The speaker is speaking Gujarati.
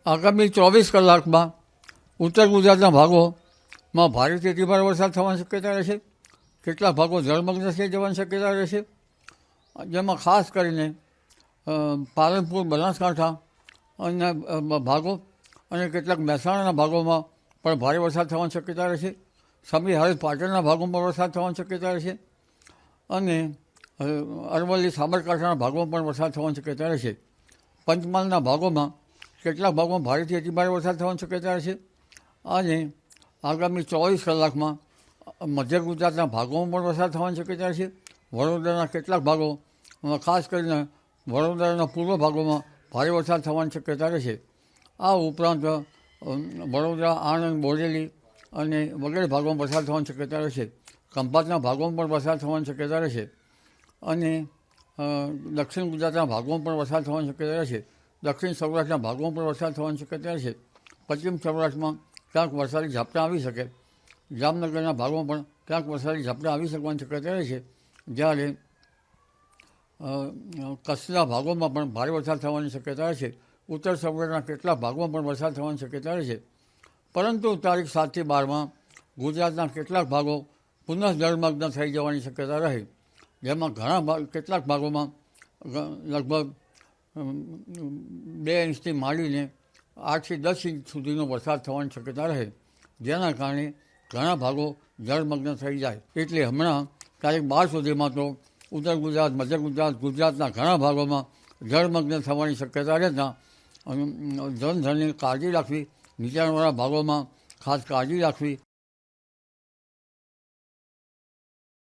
આગામી 24 કલાકમાં ઉત્તર ગુજરાતના ભાગોમાં ભારેથી અતિભારે વરસાદ થવાની શક્યતા રહેશે. કેટલાક ભાગો જળમગ્ન થઈ જવાની શક્યતા રહેશે, જેમાં ખાસ કરીને પાલનપુર, બનાસકાંઠા અને ભાગો અને કેટલાક મહેસાણાના ભાગોમાં પણ ભારે વરસાદ થવાની શક્યતા રહેશે. સમી હળદ પાટણના ભાગોમાં વરસાદ થવાની શક્યતા રહેશે અને અરવલ્લી, સાબરકાંઠાના ભાગોમાં પણ વરસાદ થવાની શક્યતા રહેશે. પંચમહાલના ભાગોમાં કેટલાક ભાગોમાં ભારેથી અતિભારે વરસાદ થવાની શક્યતા રહેશે અને આગામી 24 કલાકમાં મધ્ય ગુજરાતના ભાગોમાં પણ વરસાદ થવાની શક્યતા રહેશે. વડોદરાના કેટલાક ભાગો, ખાસ કરીને વડોદરાના પૂર્વ ભાગોમાં ભારે વરસાદ થવાની શક્યતા રહેશે. આ ઉપરાંત વડોદરા, આણંદ, બોરેલી અને વગેરે ભાગોમાં વરસાદ થવાની શક્યતા રહેશે. ખંભાતના ભાગોમાં પણ વરસાદ થવાની શક્યતા રહેશે અને દક્ષિણ ગુજરાતના ભાગોમાં પણ વરસાદ થવાની શક્યતા રહેશે. દક્ષિણ સૌરાષ્ટ્રના ભાગોમાં પણ વરસાદ થવાની શક્યતા રહેશે. પશ્ચિમ સૌરાષ્ટ્રમાં ક્યાંક વરસાદી ઝાપટા આવી શકે. જામનગરના ભાગોમાં પણ ક્યાંક વરસાદી ઝાપટા આવી શકવાની શક્યતા રહેશે. જ્યારે કચ્છના ભાગોમાં પણ ભારે વરસાદ થવાની શક્યતા રહેશે. ઉત્તર સૌરાષ્ટ્રના કેટલાક ભાગોમાં પણ વરસાદ થવાની શક્યતા રહેશે. પરંતુ તારીખ 7 થી 12માં ગુજરાતના કેટલાક ભાગો પુનઃ જળમગ્ન થઈ જવાની શક્યતા રહે, જેમાં કેટલાક ભાગોમાં લગભગ 2 ઇંચથી માંડીને 8 થી 10 ઇંચ સુધીનો વરસાદ થવાની શક્યતા રહે, જેના કારણે ઘણા ભાગો જળમગ્ન થઈ જાય. એટલે હમણાં તારીખ 12 સુધીમાં તો ઉત્તર ગુજરાત, મધ્ય ગુજરાત, ગુજરાતના ઘણા ભાગોમાં જળમગ્ન થવાની શક્યતા રહેતા જનધનની કાળજી રાખવી, નીચાણવાળા ભાગોમાં ખાસ કાળજી રાખવી